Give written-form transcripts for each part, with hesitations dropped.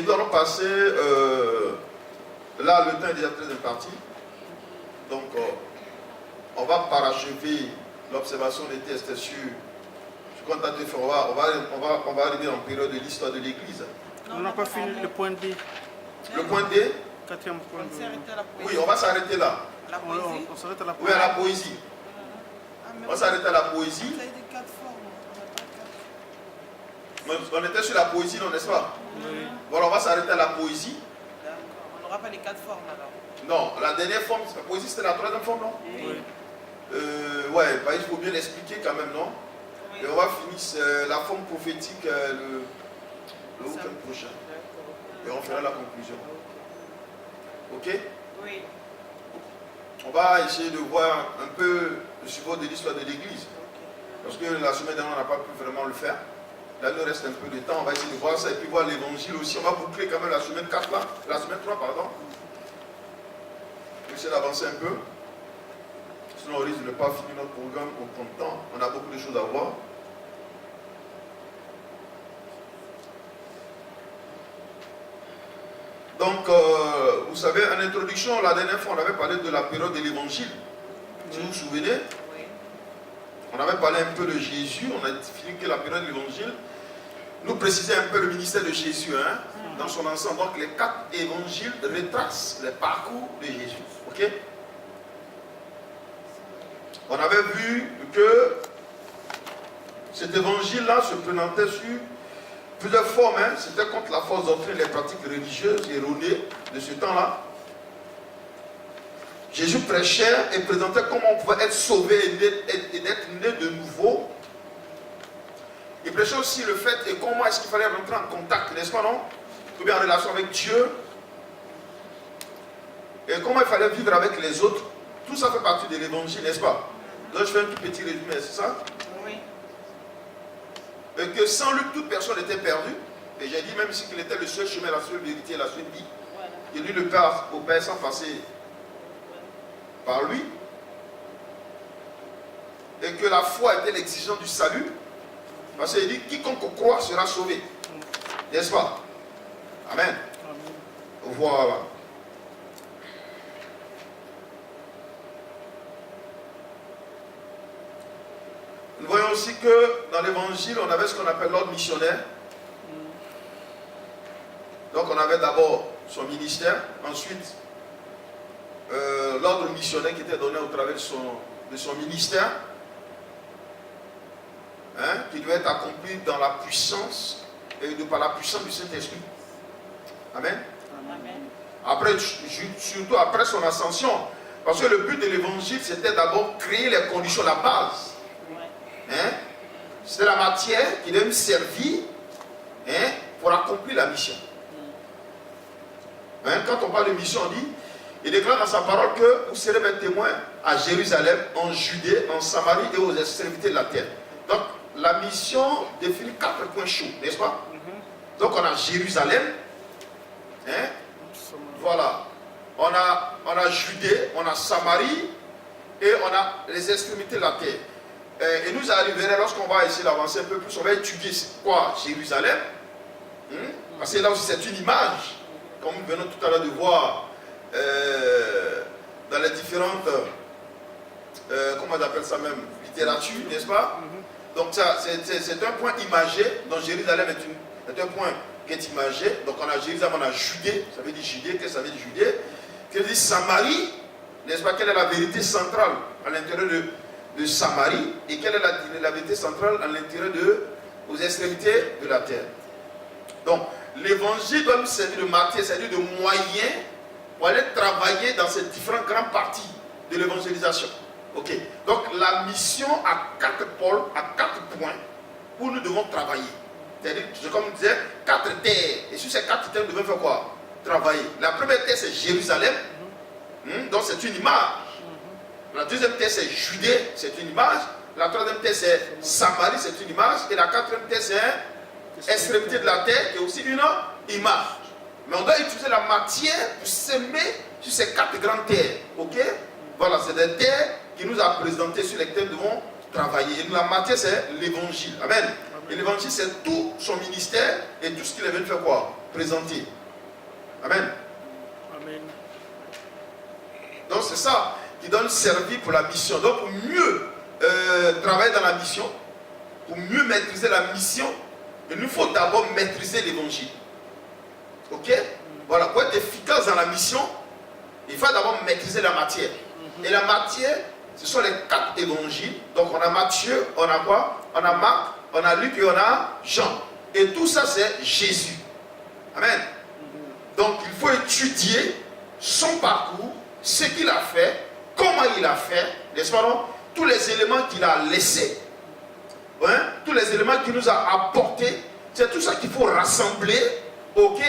Et nous allons passer, là le temps est déjà très imparti, donc on va parachever l'observation des tests sur ce qu'on a fait. On va arriver en période de l'histoire de l'Église. On n'a pas fini le point D. Le point D? Quatrième point. Oui, on va s'arrêter là. On s'arrête à la poésie. Oui, à la poésie. On va s'arrêter à la poésie. On était sur la poésie, non, n'est-ce pas? Oui. Voilà, on va s'arrêter à la poésie. On n'aura pas les 4 formes alors. Non, la dernière forme, la poésie c'était la troisième forme, non? Oui. Ouais, bah, il faut bien l'expliquer quand même, non? Oui. Et on va finir la forme prophétique le week-end prochain. Et on fera la conclusion. Ok? Oui. On va essayer de voir un peu le support de l'histoire de l'Église. Parce que la semaine dernière, on n'a pas pu vraiment le faire. Là, il nous reste un peu de temps. On va essayer de voir ça et puis voir l'évangile aussi. On va boucler quand même la semaine 4 là. La semaine 3, pardon. On va essayer d'avancer un peu. Sinon, on risque de ne pas finir notre programme au compte temps. On a beaucoup de choses à voir. Donc, vous savez, en introduction, la dernière fois, on avait parlé de la période de l'évangile. Si vous vous souvenez, on avait parlé un peu de Jésus. On a fini que la période de l'évangile nous précisait un peu le ministère de Jésus, hein, dans son ensemble. Donc, les 4 évangiles retracent le parcours de Jésus. Ok? On avait vu que cet évangile-là se présentait sur plusieurs formes. Hein. C'était contre la fausse doctrine et les pratiques religieuses erronées de ce temps-là. Jésus prêchait et présentait comment on pouvait être sauvé et d'être né de nouveau. Il prêchait aussi le fait et comment est-ce qu'il fallait rentrer en contact, n'est-ce pas, non? Ou bien en relation avec Dieu. Et comment il fallait vivre avec les autres. Tout ça fait partie de l'évangile, n'est-ce pas? Donc je fais un tout petit résumé, c'est ça? Oui. Et que sans lui, toute personne était perdue. Et j'ai dit même si qu'il était le seul chemin, la seule vérité, la seule vie. Voilà. Et lui, le Père au Père sans passer par lui. Et que la foi était l'exigence du salut. Parce qu'il dit, quiconque croit sera sauvé. N'est-ce pas? Amen. Voilà. Nous voyons aussi que dans l'évangile, on avait ce qu'on appelle l'ordre missionnaire. Donc on avait d'abord son ministère, ensuite l'ordre missionnaire qui était donné au travers de son ministère, hein, qui devait être accompli dans la puissance et par la puissance du Saint-Esprit. Amen. Amen. Après, surtout après son ascension, parce que le but de l'évangile, c'était d'abord créer les conditions, la base. Hein? C'est la matière qui devait me servir, hein, pour accomplir la mission. Hein? Quand on parle de mission, on dit, il déclare dans sa parole que vous serez mes témoins à Jérusalem, en Judée, en Samarie et aux extrémités de la terre. Donc la mission définit 4 points chauds, n'est-ce pas? Donc on a Jérusalem, hein? Voilà, on a Judée, on a Samarie et on a les extrémités de la terre. Et nous arriverons, lorsqu'on va essayer d'avancer un peu plus, on va étudier quoi? Jérusalem. Parce que là aussi c'est une image, comme nous venons tout à l'heure de voir dans les différentes, comment on appelle ça même, littérature, n'est-ce pas? Donc c'est un point imagé, donc Jérusalem est un point qui est imagé. Donc on a Jérusalem, on a Judée, ça veut dire Judée, qu'est-ce que ça veut dire Judée? Qu'est-ce que ça veut dire Samarie, n'est-ce pas? Quelle est la vérité centrale à l'intérieur de Samarie et quelle est la vérité centrale à l'intérieur aux extrémités de la terre. Donc l'évangile doit nous servir de matière, c'est-à-dire de moyen pour aller travailler dans ces différentes grandes parties de l'évangélisation. Ok. Donc la mission a 4 pôles, à 4 points où nous devons travailler. C'est-à-dire, comme je disais, 4 terres. Et sur ces 4 terres, nous devons faire quoi? Travailler. La première terre, c'est Jérusalem. Donc c'est une image. La deuxième terre, c'est Judée, c'est une image. La troisième terre, c'est Samarie, c'est une image. Et la quatrième terre, c'est extrémité de la terre, qui est aussi une image. Mais on doit utiliser la matière pour s'aimer sur ces 4 grandes terres. Ok? Voilà, c'est des terres qui nous a présenté sur lesquelles nous devons travailler. Et la matière, c'est l'évangile. Amen. Et l'évangile, c'est tout son ministère et tout ce qu'il est venu faire quoi? présenter. Amen. Amen. Donc c'est ça qui donne service pour la mission. Donc pour mieux travailler dans la mission, pour mieux maîtriser la mission, il nous faut d'abord maîtriser l'évangile. Ok? Voilà, pour être efficace dans la mission, il faut d'abord maîtriser la matière. Et la matière, ce sont les 4 évangiles. Donc on a Matthieu, on a quoi? On a Marc, on a Luc et on a Jean. Et tout ça c'est Jésus. Amen. Donc il faut étudier son parcours, ce qu'il a fait, comment il a fait, n'est-ce pas non? Tous les éléments qu'il a laissés, hein? Tous les éléments qu'il nous a apportés, c'est tout ça qu'il faut rassembler, ok,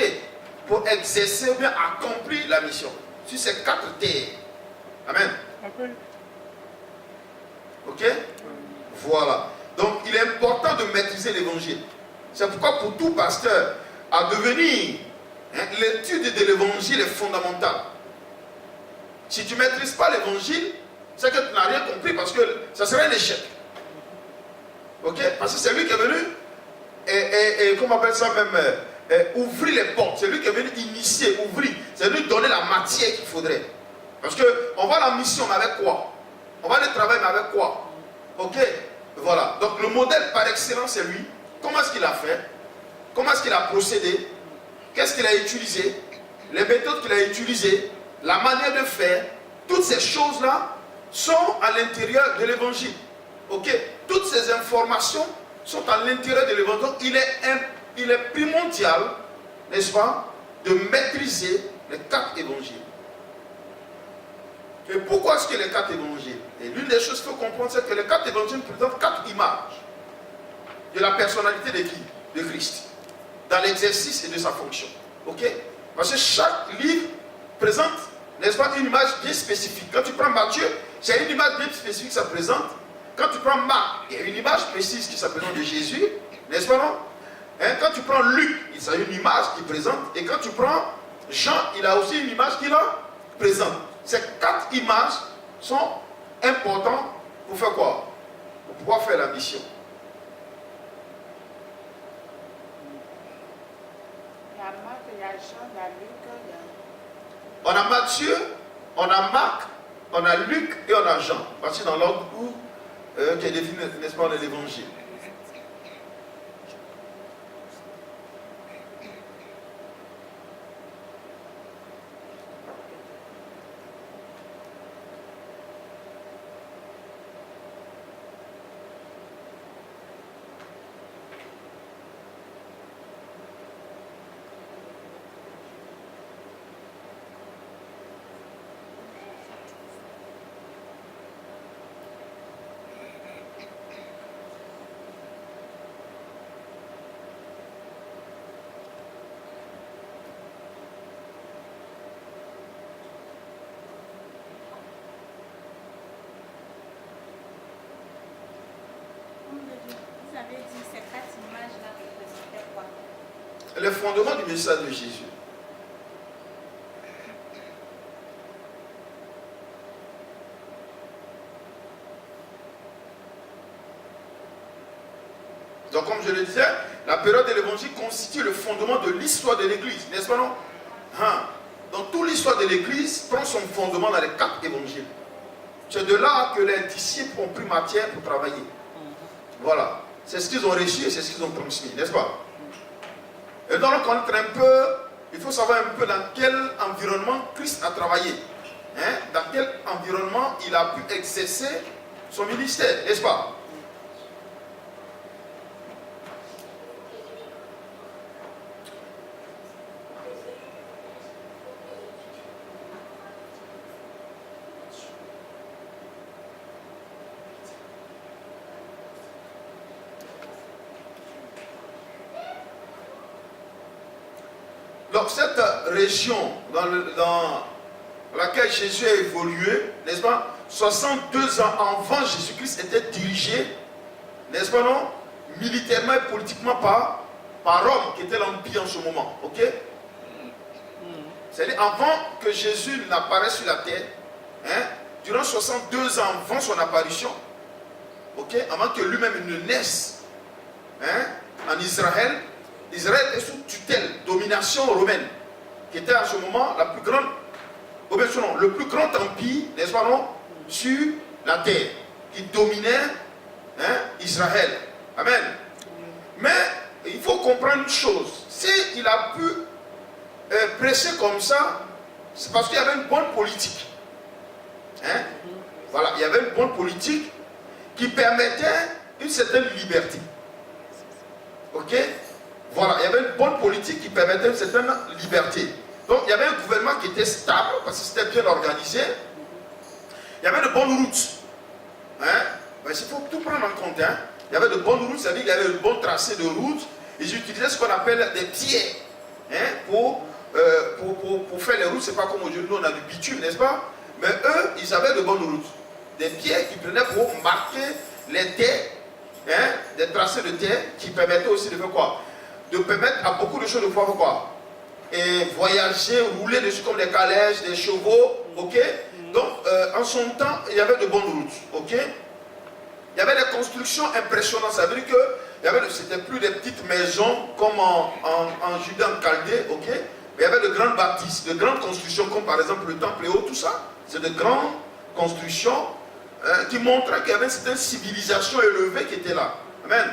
pour exercer ou bien accomplir la mission sur ces 4 terres. Amen. Amen. Ok? Voilà. Donc il est important de maîtriser l'évangile. C'est pourquoi pour tout pasteur, à devenir, hein, l'étude de l'évangile est fondamentale. Si tu ne maîtrises pas l'évangile, c'est que tu n'as rien compris parce que ça serait un échec. Ok? Parce que c'est lui qui est venu et comment on appelle ça même, ouvrir les portes. C'est lui qui est venu initier, ouvrir. C'est lui donner la matière qu'il faudrait. Parce qu'on va à la mission, mais avec quoi? On va aller travailler, mais avec quoi? Ok? Voilà. Donc le modèle par excellence, c'est lui. Comment est-ce qu'il a fait? Comment est-ce qu'il a procédé? Qu'est-ce qu'il a utilisé? Les méthodes qu'il a utilisées, la manière de faire, toutes ces choses-là sont à l'intérieur de l'évangile. Ok? Toutes ces informations sont à l'intérieur de l'évangile. Donc il est primordial, n'est-ce pas, de maîtriser les 4 évangiles. Et pourquoi est-ce que les 4 évangiles? Et l'une des choses qu'il faut comprendre, c'est que les 4 évangiles présentent 4 images de la personnalité de qui? De Christ. Dans l'exercice et de sa fonction. Ok? Parce que chaque livre présente, n'est-ce pas, une image bien spécifique. Quand tu prends Matthieu, c'est une image bien spécifique qui se présente. Quand tu prends Marc, il y a une image précise qui se présente de Jésus. N'est-ce pas, non? Hein? Quand tu prends Luc, il y a une image qui présente. Et quand tu prends Jean, il a aussi une image qui la présente. Ces 4 images sont importantes pour faire quoi? Pour pouvoir faire la mission. Il y a Marc, il y a Jean, il y a Luc, il y a... On a Matthieu, on a Marc, on a Luc et on a Jean. Voici dans l'ordre où qui est défini, n'est-ce pas, dans l'évangile. Vous avez dit ces 4 images-là représentaient quoi? Le fondement du message de Jésus. Donc comme je le disais, la période de l'évangile constitue le fondement de l'histoire de l'église, n'est-ce pas non? Hein? Donc toute l'histoire de l'église prend son fondement dans les 4 évangiles. C'est de là que les disciples ont pris matière pour travailler. Voilà. C'est ce qu'ils ont reçu et c'est ce qu'ils ont transmis, n'est-ce pas? Et donc, connaître un peu, il faut savoir un peu dans quel environnement Christ a travaillé. Hein? Dans quel environnement il a pu exercer son ministère, n'est-ce pas? Donc cette région dans laquelle Jésus a évolué, n'est-ce pas, 62 ans avant Jésus-Christ était dirigé, n'est-ce pas non, militairement et politiquement par Rome, qui était l'empire en ce moment. Ok? C'est-à-dire avant que Jésus n'apparaisse sur la terre, hein, durant 62 ans avant son apparition, ok, avant que lui-même ne naisse, hein, en Israël, Israël était sous tutelle, domination romaine, qui était à ce moment la plus grande, le plus grand empire, n'est-ce pas non, sur la terre, qui dominait Israël. Amen. Mais il faut comprendre une chose. S'il a pu prêcher comme ça, c'est parce qu'il y avait une bonne politique. Voilà, il y avait une bonne politique qui permettait une certaine liberté. Ok? Voilà, il y avait une bonne politique qui permettait une certaine liberté. Donc il y avait un gouvernement qui était stable parce que c'était bien organisé. Il y avait de bonnes routes. Mais il faut tout prendre en compte. Il y avait de bonnes routes, c'est-à-dire qu'il y avait de bons tracés de routes. Ils utilisaient ce qu'on appelle des pierres pour faire les routes. C'est pas comme aujourd'hui, nous on a du bitume, n'est-ce pas? Mais eux, ils avaient de bonnes routes. Des pierres qu'ils prenaient pour marquer les terres, des tracés de terre qui permettaient aussi de faire quoi? De permettre à beaucoup de choses de pouvoir quoi? Et voyager, rouler dessus comme des calèches, des chevaux, ok? Donc, en son temps, il y avait de bonnes routes, ok? Il y avait des constructions impressionnantes, ça veut dire que c'était plus des petites maisons comme en Judée, en Chaldée, ok? Mais il y avait de grandes bâtisses, de grandes constructions comme par exemple le temple et autres, tout ça. C'est de grandes constructions qui montraient qu'il y avait une certaine civilisation élevée qui était là. Amen.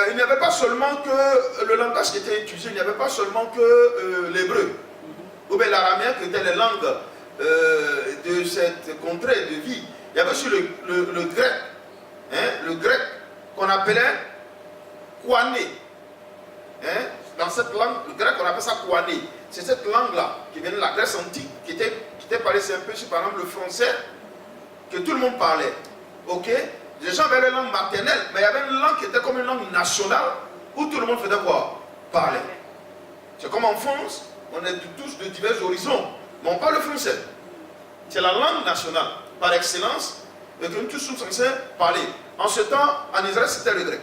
Il n'y avait pas seulement que le langage qui était utilisé, il n'y avait pas seulement que l'hébreu ou bien l'araméen qui étaient les langues de cette contrée de vie. Il y avait aussi le grec, le grec qu'on appelait kouané. Dans cette langue, le grec on appelle ça kouané. C'est cette langue-là qui vient de la Grèce antique, qui était parlée, c'est un peu sur par exemple le français, que tout le monde parlait. Ok? Les gens avaient les langues maternelles, mais il y avait une langue qui était comme une langue nationale, où tout le monde faisait quoi? Parler. C'est comme en France, on est tous de divers horizons, mais on parle le français. C'est la langue nationale, par excellence, et que nous tous sommes censés parler. En ce temps, en Israël, c'était le grec.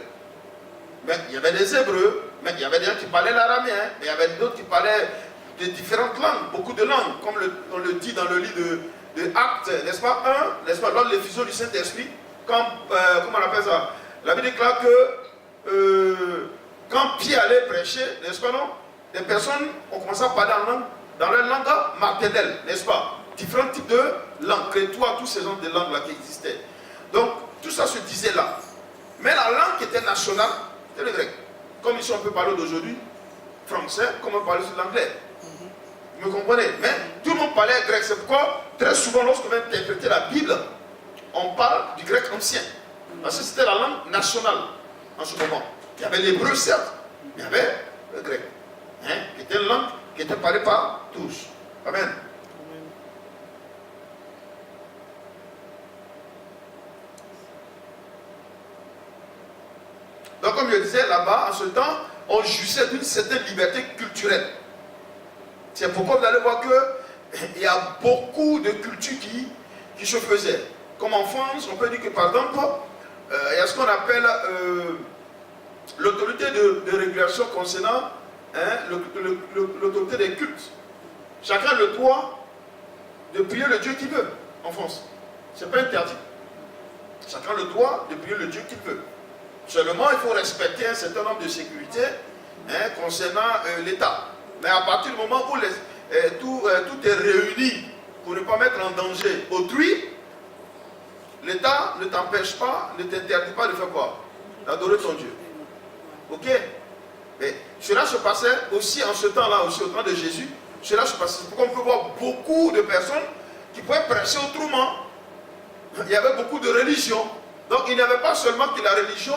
Mais il y avait des hébreux, mais il y avait des gens qui parlaient l'araméen, mais il y avait d'autres qui parlaient de différentes langues, beaucoup de langues, comme on le dit dans le livre de Actes, n'est-ce pas? N'est-ce pas? Lors de l'effusion du Saint-Esprit, comment on appelle ça? La Bible déclare que quand Pierre allait prêcher, n'est-ce pas non? Les personnes ont commencé à parler dans leur langue maternelle, n'est-ce pas? Différents types de langues, crétois, tous ces genres de langues-là qui existaient. Donc, tout ça se disait là. Mais la langue qui était nationale, c'était le grec. Comme ici on peut parler d'aujourd'hui, français, comme on parle de l'anglais. Vous me comprenez? Mais tout le monde parlait grec. C'est pourquoi, très souvent, lorsqu'on va interpréter la Bible, on parle du grec ancien. Parce que c'était la langue nationale en ce moment. Il y avait l'hébreu, certes, mais il y avait le grec. Qui était une langue qui était parlée par tous. Amen. Donc, comme je disais, là-bas, en ce temps, on jouissait d'une certaine liberté culturelle. C'est pourquoi vous allez voir qu'il y a beaucoup de cultures qui se faisaient. Comme en France, on peut dire que par exemple, il y a ce qu'on appelle l'autorité de régulation concernant l'autorité des cultes. Chacun a le droit de prier le Dieu qu'il veut en France. Ce n'est pas interdit. Chacun a le droit de prier le Dieu qu'il veut. Seulement, il faut respecter un certain nombre de sécurités concernant l'État. Mais à partir du moment où tout est réuni pour ne pas mettre en danger autrui, l'État ne t'empêche pas, ne t'interdit pas de faire quoi? D'adorer ton Dieu. Ok? Mais cela se passait aussi en ce temps-là, aussi au temps de Jésus. Cela se passait. C'est pourquoi on peut voir beaucoup de personnes qui pouvaient prêcher autrement. Il y avait beaucoup de religions. Donc il n'y avait pas seulement que la religion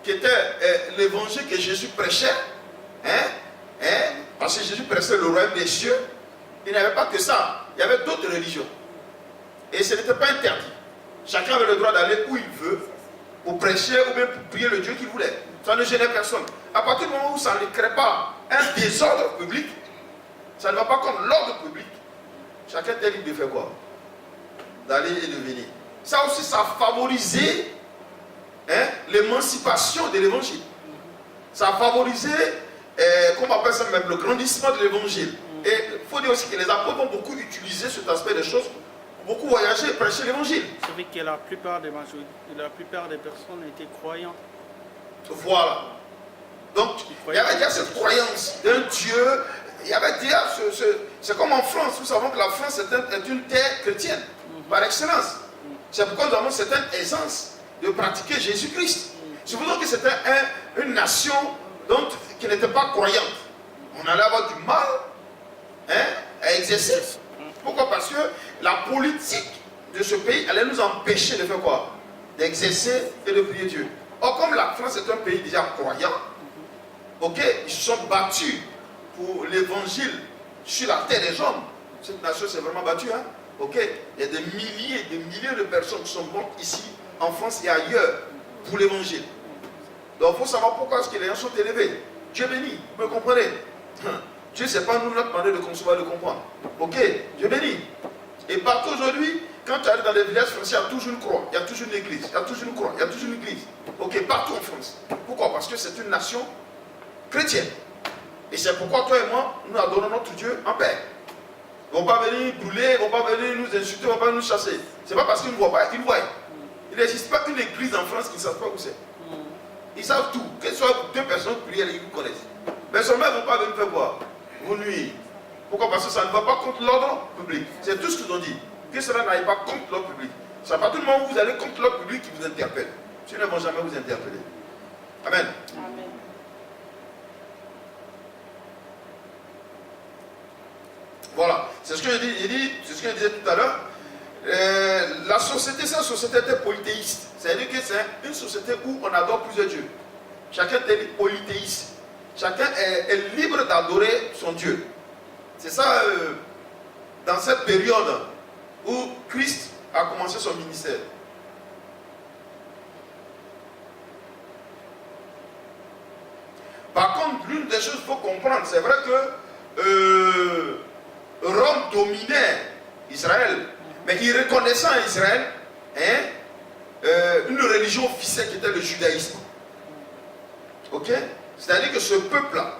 qui était l'évangile que Jésus prêchait, parce que Jésus prêchait le royaume des cieux. Il n'y avait pas que ça. Il y avait d'autres religions. Et ce n'était pas interdit. Chacun avait le droit d'aller où il veut pour prêcher ou bien pour prier le Dieu qu'il voulait. Ça ne gênait personne. À partir du moment où ça ne crée pas un désordre public, ça ne va pas comme l'ordre public. Chacun était libre de faire quoi? D'aller et de venir. Ça aussi, ça a favorisé l'émancipation de l'évangile. Ça a favorisé, comment on appelle ça même, le grandissement de l'évangile. Et il faut dire aussi que les apôtres ont beaucoup utilisé cet aspect des choses, beaucoup voyagé et prêché l'évangile. C'est vrai que la plupart des personnes étaient croyantes. Voilà. Donc, il y avait déjà cette croyance d'un Dieu. Il y avait déjà c'est comme en France. Nous savons que la France est une terre chrétienne, par excellence. C'est pourquoi nous avons certaines aisances de pratiquer Jésus-Christ. C'est pour ça que c'était une nation qui n'était pas croyante. On allait avoir du mal à exercer. Pourquoi? Parce que la politique de ce pays allait nous empêcher de faire quoi? D'exercer et de prier Dieu. Or, comme la France est un pays déjà croyant, ok, ils se sont battus pour l'évangile sur la terre des hommes. Cette nation s'est vraiment battue, hein? Ok, il y a des milliers de personnes qui sont mortes ici, en France et ailleurs, pour l'évangile. Donc, il faut savoir pourquoi est-ce que les gens sont élevés. Dieu béni, vous me comprenez? Dieu, c'est pas nous notre demander de concevoir, de comprendre. Ok, Dieu béni. Et partout aujourd'hui, quand tu arrives dans les villages français, il y a toujours une croix, il y a toujours une église, il y a toujours une croix, il y a toujours une église. Ok, partout en France. Pourquoi? Parce que c'est une nation chrétienne. Et c'est pourquoi toi et moi, nous adorons notre Dieu en paix. Ils ne vont pas venir brûler, ils ne vont pas venir nous insulter, ils ne vont pas nous chasser. Ce n'est pas parce qu'ils ne voient pas, ils voient. Il n'existe pas une église en France qui ne savent pas où c'est. Ils savent tout. Que ce soit deux personnes prières, ils vous connaissent. Mais seulement ils ne vont pas venir faire voir. Vous nuire. Pourquoi? Parce que ça ne va pas contre l'ordre public. C'est tout ce qu'ils ont dit. Que cela n'aille pas contre l'ordre public. C'est à partir du moment où vous allez contre l'ordre public qui vous interpelle. Ils ne vont jamais vous interpeller. Amen. Amen. Voilà. C'est ce que c'est ce que je disais tout à l'heure. La société, c'est une société polythéiste. C'est-à-dire que c'est une société où on adore plusieurs dieux. Chacun est polythéiste. Chacun est libre d'adorer son Dieu. C'est ça, dans cette période où Christ a commencé son ministère. Par contre, l'une des choses qu'il faut comprendre, c'est vrai que Rome dominait Israël, mais il reconnaissait en Israël une religion officielle qui était le judaïsme. Ok? C'est-à-dire que ce peuple-là,